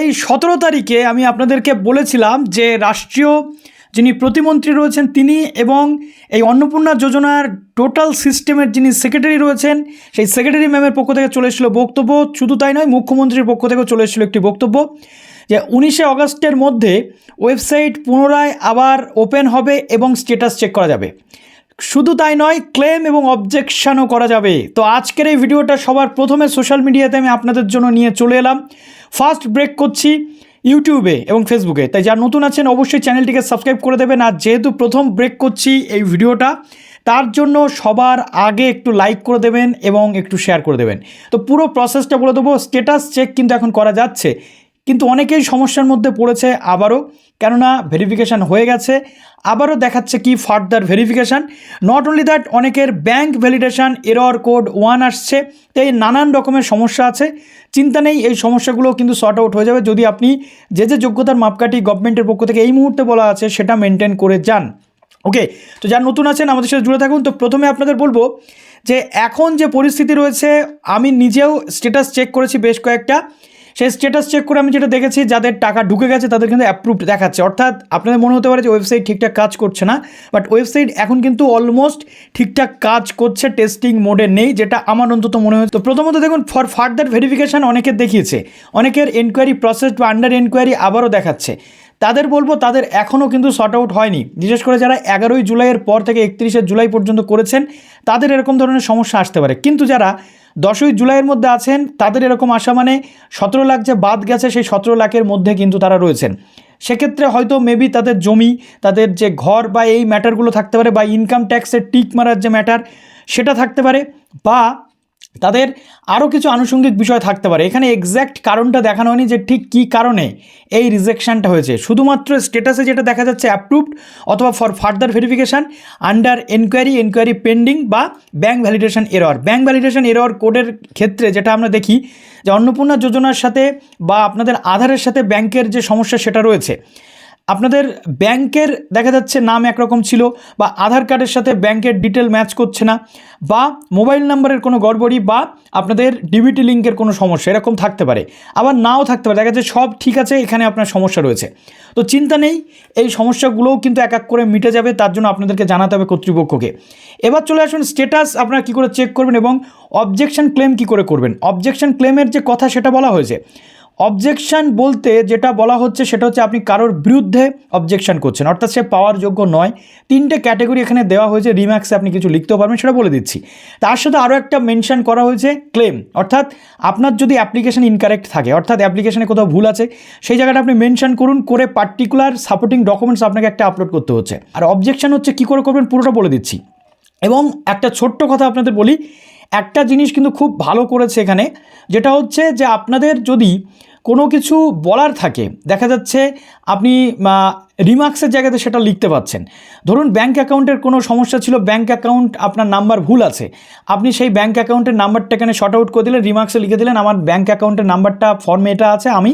এই 17 তারিখে আমি আপনাদেরকে বলেছিলাম যে রাষ্ট্রীয় যিনি প্রতিমন্ত্রী রয়েছেন তিনি এবং এই অন্নপূর্ণা যোজনার টোটাল সিস্টেমের যিনি সেক্রেটারি রয়েছেন সেই সেক্রেটারি ম্যামের পক্ষ থেকে চলে এসেছিল বক্তব্য। শুধু তাই নয়, মুখ্যমন্ত্রীর পক্ষ থেকেও চলে এসেছিল একটি বক্তব্য যে 19শে অগস্টের মধ্যে ওয়েবসাইট পুনরায় আবার ওপেন হবে এবং স্ট্যাটাস চেক করা যাবে। শুধু তাই নয়, ক্লেম এবং অবজেকশনও করা যাবে। তো আজকের এই ভিডিওটা সবার প্রথমে সোশ্যাল মিডিয়াতে আমি আপনাদের জন্য নিয়ে চলে এলাম। ফার্স্ট ব্রেক করছি ইউটিউবে এবং ফেসবুকে, তাই যারা নতুন আছেন অবশ্যই চ্যানেলটিকে সাবস্ক্রাইব করে দেবেন। আর যেহেতু প্রথম ব্রেক করছি এই ভিডিওটা, তার জন্য সবার আগে একটু লাইক করে দেবেন এবং একটু শেয়ার করে দেবেন। তো পুরো প্রসেসটা বলে দেবো। স্ট্যাটাস চেক কিন্তু এখন করা যাচ্ছে, কিন্তু অনেকেই সমস্যার মধ্যে পড়েছে আবারও, কেননা ভেরিফিকেশান হয়ে গেছে, আবারও দেখাচ্ছে কি further verification. Not only that, অনেকের ব্যাঙ্ক ভ্যালিডেশন এরর কোড 1 আসছে। তো এই নানান রকমের সমস্যা আছে, চিন্তা নেই, এই সমস্যাগুলো কিন্তু সর্ট আউট হয়ে যাবে যদি আপনি যে যোগ্যতার মাপকাঠি গভর্নমেন্টের পক্ষ থেকে এই মুহূর্তে বলা আছে সেটা মেনটেন করে যান। ওকে, তো যারা নতুন আছেন আমাদের সাথে জুড়ে থাকুন। তো প্রথমে আপনাদের বলবো যে এখন যে পরিস্থিতি রয়েছে, আমি নিজেও স্ট্যাটাস চেক করেছি বেশ কয়েকটা। সেই স্ট্যাটাস চেক করে আমি যেটা দেখেছি, যাদের টাকা ঢুকে গেছে তাদের কিন্তু অ্যাপ্রুভড দেখাচ্ছে। অর্থাৎ আপনাদের মনে হতে পারে যে ওয়েবসাইট ঠিকঠাক কাজ করছে না, বাট ওয়েবসাইট এখন কিন্তু অলমোস্ট ঠিকঠাক কাজ করছে, টেস্টিং মোডে নেই, যেটা আমার অন্তত মনে হয়। তো প্রথমত দেখুন, ফর ফার্দার ভেরিফিকেশান অনেকের দেখিয়েছে, অনেকের এনকোয়ারি প্রসেস বা আন্ডার এনকোয়ারি আবারও দেখাচ্ছে। তাদের বলবো তাদের এখনও কিন্তু সর্ট আউট হয়নি। বিশেষ করে যারা 11ই জুলাইয়ের পর থেকে 31শে জুলাই পর্যন্ত করেছেন তাদের এরকম ধরনের সমস্যা আসতে পারে। কিন্তু যারা 10ই জুলাইয়ের মধ্যে আছেন তাদের এরকম আসা মানে 17 লাখ যে বাদ গেছে, সেই 17 লাখের মধ্যে কিন্তু তারা রয়েছেন। সেক্ষেত্রে হয়তো মেবি তাদের জমি, তাদের যে ঘর বা এই ম্যাটারগুলো থাকতে পারে, বা ইনকাম ট্যাক্সের টিক মারার যে ম্যাটার সেটা থাকতে পারে, বা তাদের আরও কিছু আনুষঙ্গিক বিষয় থাকতে পারে। এখানে এক্স্যাক্ট কারণটা দেখানো হয়নি যে ঠিক কী কারণে এই রিজেকশানটা হয়েছে। শুধুমাত্র স্ট্যাটাসে যেটা দেখা যাচ্ছে অ্যাপ্রুভড অথবা for further verification, under enquiry pending, বা bank validation error. Bank validation error কোডের ক্ষেত্রে যেটা আমরা দেখি যে অন্নপূর্ণা যোজনার সাথে বা আপনাদের আধারের সাথে ব্যাংকের যে সমস্যা সেটা রয়েছে। আপনাদের ব্যাংকের দেখা যাচ্ছে নাম একরকম ছিল, বা আধার কার্ডের সাথে ব্যাংকের ডিটেল ম্যাচ করছে না, বা মোবাইল নাম্বারের কোনো গড়বড়ি, বা আপনাদের ডিবিটি লিঙ্কের কোনো সমস্যা এরকম থাকতে পারে, আবার নাও থাকতে পারে। দেখা যাচ্ছে সব ঠিক আছে, এখানে আপনার সমস্যা রয়েছে। তো চিন্তা নেই, এই সমস্যাগুলোও কিন্তু এক এক করে মিটে যাবে, তার জন্য আপনাদেরকে জানাতে হবে কর্তৃপক্ষকে। এবার চলে আসুন স্ট্যাটাস আপনারা কী করে চেক করবেন এবং অবজেকশন ক্লেম কী করে করবেন। অবজেকশন ক্লেমের যে কথা সেটা বলা হয়েছে। অবজেকশান বলতে যেটা বলা হচ্ছে সেটা হচ্ছে আপনি কারোর বিরুদ্ধে অবজেকশান করছেন, অর্থাৎ সে পাওয়ার যোগ্য নয়। 3টে ক্যাটাগরি এখানে দেওয়া হয়েছে, রিম্যাক্সে আপনি কিছু লিখতেও পারবেন, সেটা বলে দিচ্ছি। তার সাথে আরও একটা মেনশন করা হয়েছে ক্লেম, অর্থাৎ আপনার যদি অ্যাপ্লিকেশন ইনকারেক্ট থাকে, অর্থাৎ অ্যাপ্লিকেশনে কোথাও ভুল আছে, সেই জায়গাটা আপনি মেনশন করুন, করে পার্টিকুলার সাপোর্টিং ডকুমেন্টস আপনাকে একটা আপলোড করতে হচ্ছে। আর অবজেকশান হচ্ছে কী করে করবেন পুরোটা বলে দিচ্ছি। এবং একটা ছোট্ট কথা আপনাদের বলি, একটা জিনিস কিন্তু খুব ভালো করেছে এখানে, যেটা হচ্ছে যে আপনাদের যদি কোনো কিছু বলার থাকে, দেখা যাচ্ছে আপনি রিমার্কসের জায়গাতে সেটা লিখতে পাচ্ছেন। ধরুন ব্যাঙ্ক অ্যাকাউন্টের কোনো সমস্যা ছিল, ব্যাঙ্ক অ্যাকাউন্ট আপনার নাম্বার ভুল আছে, আপনি সেই ব্যাঙ্ক অ্যাকাউন্টের নাম্বারটা এখানে শর্ট আউট করে দিলেন, রিমার্কসে লিখে দিলেন আমার ব্যাঙ্ক অ্যাকাউন্টের নাম্বারটা ফর্মে এটা আছে, আমি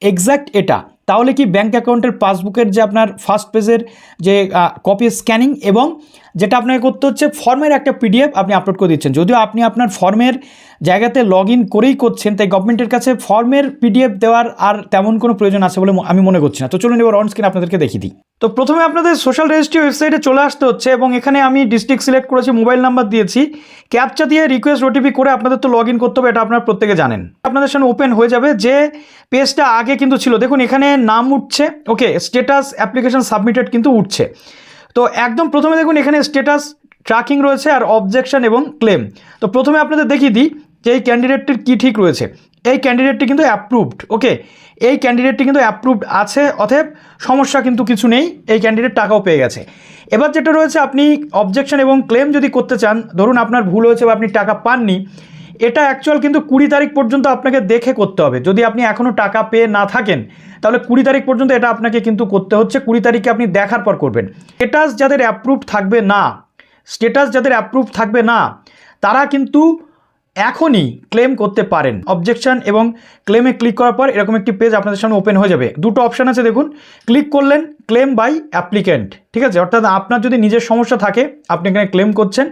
এক্স্যাক্ট এটা। তাহলে কি ব্যাঙ্ক অ্যাকাউন্টের পাসবুকের যে আপনার ফার্স্ট পেজের যে কপি স্ক্যানিং, এবং যেটা আপনাকে করতে হচ্ছে ফর্মের একটা পিডিএফ আপনি আপলোড করে দিচ্ছেন। যদিও আপনি আপনার ফর্মের জায়গাতে লগ ইন করেই করছেন, তাই গভর্নমেন্টের কাছে ফর্মের পিডিএফ দেওয়ার আর তেমন কোনো প্রয়োজন আছে বলে আমি মনে করছি না। তো চলুন এবার অন স্ক্রিন আপনাদেরকে দেখিয়ে দিই। তো প্রথমে আপনাদের সোশ্যাল রেজিস্ট্রি ওয়েবসাইটে চলে আসতে হচ্ছে, এবং এখানে আমি ডিস্ট্রিক্ট সিলেক্ট করেছি, মোবাইল নাম্বার দিয়েছি, ক্যাপচা দিয়ে রিকোয়েস্ট ওটিপি করে আপনাদের তো লগ ইন করতে হবে, এটা আপনারা প্রত্যেকে জানেন। আপনাদের সামনে ওপেন হয়ে যাবে যে পেজটা আগে কিন্তু ছিল, দেখুন এখানে নাম উঠছে, ওকে, স্ট্যাটাস অ্যাপ্লিকেশন সাবমিটেড কিন্তু উঠছে। তো একদম প্রথমে দেখুন এখানে স্ট্যাটাস ট্র্যাকিং রয়েছে আর অবজেকশন এবং ক্লেম। তো প্রথমে আপনাদের দেখিয়ে দিই যে এই ক্যান্ডিডেটটির কী ঠিক রয়েছে। এই ক্যান্ডিডেটটি কিন্তু অ্যাপ্রুভড, ওকে, এই ক্যান্ডিডেটটি কিন্তু অ্যাপ্রুভড আছে, অতএব সমস্যা কিন্তু কিছু নেই, এই ক্যান্ডিডেট টাকাও পেয়ে গেছে। এবার যেটা রয়েছে, আপনি অবজেকশন এবং ক্লেম যদি করতে চান, ধরুন আপনার ভুল হয়েছে বা আপনি টাকা পাননি, এটা অ্যাকচুয়াল কিন্তু 20 তারিখ পর্যন্ত আপনাকে দেখে করতে হবে। যদি আপনি এখনও টাকা পেয়ে না থাকেন তাহলে 20 তারিখ পর্যন্ত এটা আপনাকে কিন্তু করতে হচ্ছে, 20 তারিখে আপনি দেখার পর করবেন। স্ট্যাটাস যাদের অ্যাপ্রুভড থাকবে না, তারা কিন্তু এখনই ক্লেম করতে পারেন। অবজেকশন এবং ক্লেমে ক্লিক করার পর এরকম একটি পেজ আপনাদের সামনে ওপেন হয়ে যাবে। দুটো অপশান আছে দেখুন, ক্লিক করলেন ক্লেম বাই অ্যাপ্লিক্যান্ট, ঠিক আছে, অর্থাৎ আপনার যদি নিজের সমস্যা থাকে আপনি এখানে ক্লেম করছেন,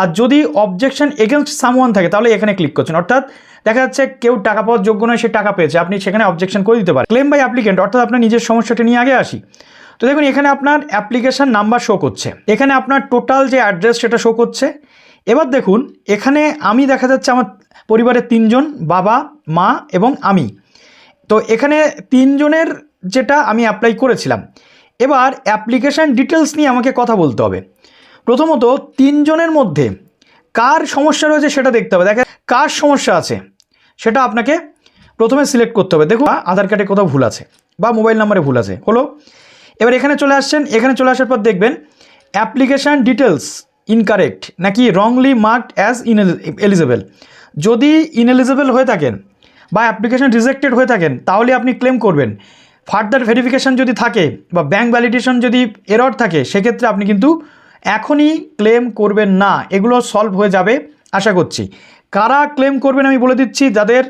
আর যদি অবজেকশন এগেনস্ট সামওয়ান থাকে তাহলে এখানে ক্লিক করছেন। অর্থাৎ দেখা যাচ্ছে কেউ টাকা পাওয়ার যোগ্য নয়, সে টাকা পেয়েছে, আপনি সেখানে অবজেকশন করে দিতে পারেন। ক্লেম বাই অ্যাপ্লিকেন্ট অর্থাৎ আপনার নিজের সমস্যাটা নিয়ে আগে আসি। তো দেখুন এখানে আপনার অ্যাপ্লিকেশন নাম্বার শো করছে, এখানে আপনার টোটাল যে অ্যাড্রেস সেটা শো করছে। এবার দেখুন এখানে আমি দেখা যাচ্ছে আমার পরিবারের 3 জন, বাবা, মা এবং আমি। তো এখানে 3 জনের যেটা আমি অ্যাপ্লাই করেছিলাম। এবার অ্যাপ্লিকেশান ডিটেলস নিয়ে আমাকে কথা বলতে হবে। প্রথমত 3 জনের মধ্যে কার সমস্যা রয়েছে সেটা দেখতে হবে। দেখেন কার সমস্যা আছে সেটা আপনাকে প্রথমে সিলেক্ট করতে হবে। দেখুন আধার কার্ডে কোথাও ভুল আছে বা মোবাইল নাম্বারে ভুল আছে, হলো। এবার এখানে চলে আসছেন, এখানে চলে আসার পর দেখবেন অ্যাপ্লিকেশান ডিটেলস ইনকারেক্ট নাকি রংলি মার্কড অ্যাজ ইনএলিজিবল। যদি ইনএলিজিবল হয়ে থাকেন বা অ্যাপ্লিকেশান রিজেক্টেড হয়ে থাকেন তাহলে আপনি ক্লেম করবেন। ফার্দার ভেরিফিকেশান যদি থাকে বা ব্যাঙ্ক ভ্যালিডেশন যদি এরর থাকে সেক্ষেত্রে আপনি কিন্তু এখনই ক্লেম করবেন না, এগুলো সলভ হয়ে যাবে আশা করছি। কারা ক্লেম করবেন আমি বলে দিচ্ছি, যাদের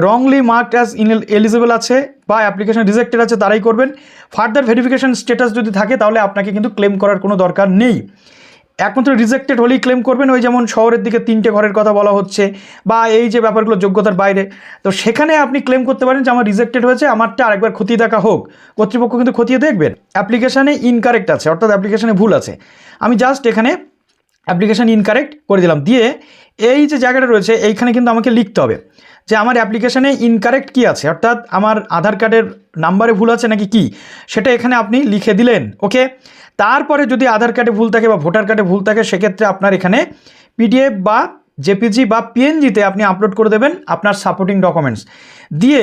রংলি মার্কড অ্যাজ ইনএলিজিবল আছে বা অ্যাপ্লিকেশন রিজেক্টেড আছে তারাই করবেন। ফার্দার ভেরিফিকেশান স্ট্যাটাস যদি থাকে তাহলে আপনাকে কিন্তু ক্লেম করার কোনো দরকার নেই, একমাত্র রিজেক্টেড হলেই ক্লেম করবেন। ওই যেমন শহরের দিকে 3টে ঘরের কথা বলা হচ্ছে বা এই যে ব্যাপারগুলো যোগ্যতার বাইরে, তো সেখানে আপনি ক্লেম করতে পারেন যে আমার রিজেক্টেড হয়েছে, আমারটা আরেকবার খতিয়ে দেখা হোক। কর্তৃপক্ষ কিন্তু খতিয়ে দেখবেন অ্যাপ্লিকেশানে ইনকারেক্ট আছে অর্থাৎ অ্যাপ্লিকেশানে ভুল আছে। আমি জাস্ট এখানে অ্যাপ্লিকেশান ইনকারেক্ট করে দিলাম, দিয়ে এই যে জায়গাটা রয়েছে এইখানে কিন্তু আমাকে লিখতে হবে যে আমার অ্যাপ্লিকেশানে ইনকারেক্ট কী আছে, অর্থাৎ আমার আধার কার্ডের নাম্বারে ভুল আছে নাকি কি, সেটা এখানে আপনি লিখে দিলেন। ওকে, তারপরে যদি আধার কার্ডে ভুল থাকে বা ভোটার কার্ডে ভুল থাকে সেক্ষেত্রে আপনার এখানে পিডিএফ বা জেপিজি বা পিএনজিতে আপনি আপলোড করে দেবেন আপনার সাপোর্টিং ডকুমেন্টস, দিয়ে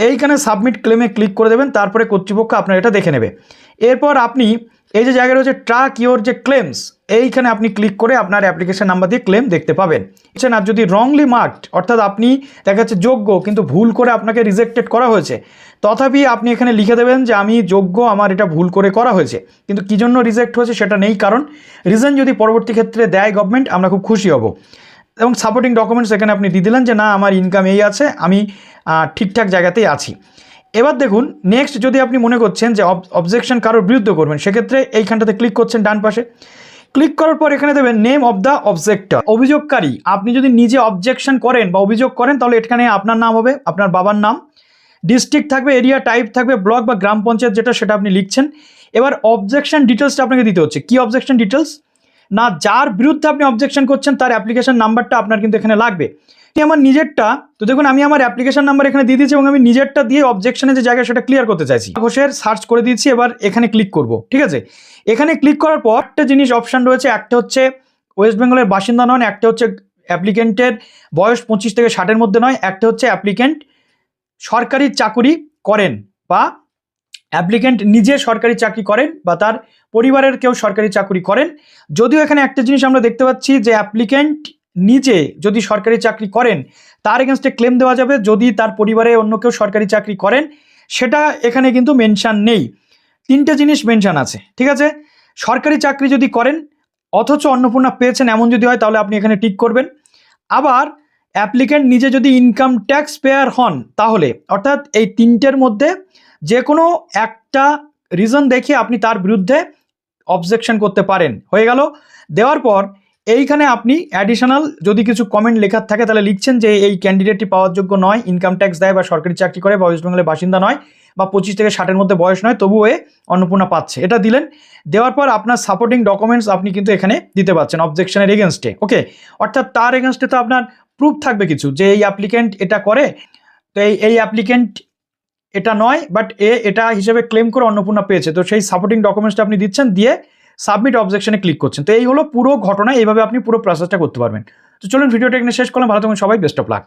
এইখানে সাবমিট ক্লেমে ক্লিক করে দেবেন। তারপরে কর্তৃপক্ষ আপনার এটা দেখে নেবে। এরপর আপনি এই যে জায়গায় রয়েছে ট্র্যাক ইওর যে ক্লেমস, এইখানে আপনি ক্লিক করে আপনার অ্যাপ্লিকেশন নাম্বার দিয়ে ক্লেম দেখতে পাবেন। আর যদি রংলি মার্কড অর্থাৎ আপনি দেখা যাচ্ছে যোগ্য কিন্তু ভুল করে আপনাকে রিজেক্টেড করা হয়েছে, তথাপি আপনি এখানে লিখে দেবেন যে আমি যোগ্য, আমার এটা ভুল করে করা হয়েছে, কিন্তু কী জন্য রিজেক্ট হয়েছে সেটা নেই, কারণ রিজন যদি পরবর্তী ক্ষেত্রে দেয় গভর্নমেন্ট আমরা খুব খুশি হব। এবং সাপোর্টিং ডকুমেন্টস এখানে আপনি দিয়ে দিলেন যে না আমার ইনকাম এই আছে, আমি ঠিকঠাক জায়গাতেই আছি। এবার দেখুন নেক্সট যদি আপনি মনে করছেন যে অবজেকশন কারোর বিরুদ্ধে করবেন সেক্ষেত্রে এইখানটাতে ক্লিক করছেন ডান পাশে। ক্লিক করার পর এখানে দেবেন নেম অফ দ্য অবজেক্টর, অভিযোগকারী। আপনি যদি নিজে অবজেকশন করেন বা অভিযোগ করেন তাহলে এখানে আপনার নাম হবে, আপনার বাবার নাম, ডিস্ট্রিক্ট থাকবে, এরিয়া টাইপ থাকবে, ব্লক বা গ্রাম পঞ্চায়েত যেটা সেটা আপনি লিখছেন। এবার অবজেকশন ডিটেলসটা আপনাকে দিতে হচ্ছে। কি অবজেকশন ডিটেলস না, যার বিরুদ্ধে আপনি অবজেকশন করছেন তার অ্যাপ্লিকেশন নাম্বারটা আপনার কিন্তু এখানে লাগবে। আমার নিজেরটা, তো দেখুন আমি আমার অ্যাপ্লিকেশন নাম্বার এখানে দিয়ে দিয়েছি এবং আমি নিজেরটা দিয়ে অবজেকশনের যে জায়গা সেটা ক্লিয়ার করতে চাইছি। ঘোষের সার্চ করে দিয়েছি, এবার এখানে ক্লিক করব, ঠিক আছে। এখানে ক্লিক করার পর একটা জিনিস অপশান রয়েছে, একটা হচ্ছে ওয়েস্ট বেঙ্গলের বাসিন্দা নন, একটা হচ্ছে অ্যাপ্লিকেন্টের বয়স 25 থেকে 60-এর মধ্যে নয়, একটা হচ্ছে অ্যাপ্লিকেন্ট সরকারি চাকুরি করেন বা অ্যাপ্লিকেন্ট নিজে সরকারি চাকরি করেন বা তার পরিবারের কেউ সরকারি চাকরি করেন। যদিও এখানে একটা জিনিস আমরা দেখতে পাচ্ছি যে অ্যাপ্লিকেন্ট নিজে যদি সরকারি চাকরি করেন তার এগেনস্টে ক্লেম দেওয়া যাবে, যদি তার পরিবারে অন্য কেউ সরকারি চাকরি করেন সেটা এখানে কিন্তু মেনশান নেই। 3টে জিনিস মেনশান আছে, ঠিক আছে। সরকারি চাকরি যদি করেন অথচ অন্নপূর্ণা পেয়েছেন এমন যদি হয় তাহলে আপনি এখানে টিক করবেন। আবার অ্যাপ্লিকেন্ট নিজে যদি ইনকাম ট্যাক্স পেয়ার হন তাহলে, অর্থাৎ এই 3টের মধ্যে যে কোনো একটা রিজন দেখিয়ে আপনি তার বিরুদ্ধে অবজেকশন করতে পারেন। হয়ে গেল। দেওয়ার পর এইখানে আপনি অ্যাডিশনাল যদি কিছু কমেন্ট লেখার থাকে তাহলে লিখছেন যে এই ক্যান্ডিডেটটি পাওয়ার যোগ্য নয়, ইনকাম ট্যাক্স দেয় বা সরকারি চাকরি করে বা ওয়েস্ট বেঙ্গলের বাসিন্দা নয় বা 25 থেকে 60-এর মধ্যে বয়স নয়, তবুও এ অন্নপূর্ণা পাচ্ছে, এটা দিলেন। দেওয়ার পর আপনার সাপোর্টিং ডকুমেন্টস আপনি কিন্তু এখানে দিতে পারছেন অবজেকশনের এগেনস্টে। ওকে, অর্থাৎ তার এগেনস্টে তো আপনার প্রুফ থাকবে কিছু যে এই অ্যাপ্লিকেন্ট এটা করে, তো এই অ্যাপ্লিকেন্ট এটা নয় বাট এটা হিসেবে ক্লেম করে অন্নপূর্ণা পেয়েছে, তো সেই সাপোর্টিং ডকুমেন্টসটা আপনি দিচ্ছেন, দিয়ে সাবমিট অবজেকশনে ক্লিক করছেন। তো এই হলো পুরো ঘটনা, এইভাবে আপনি পুরো প্রসেসটা করতে পারবেন। তো চলুন ভিডিওটা এখানে শেষ করলাম। ভালো থাকুন সবাই, বেস্ট অফ লাক।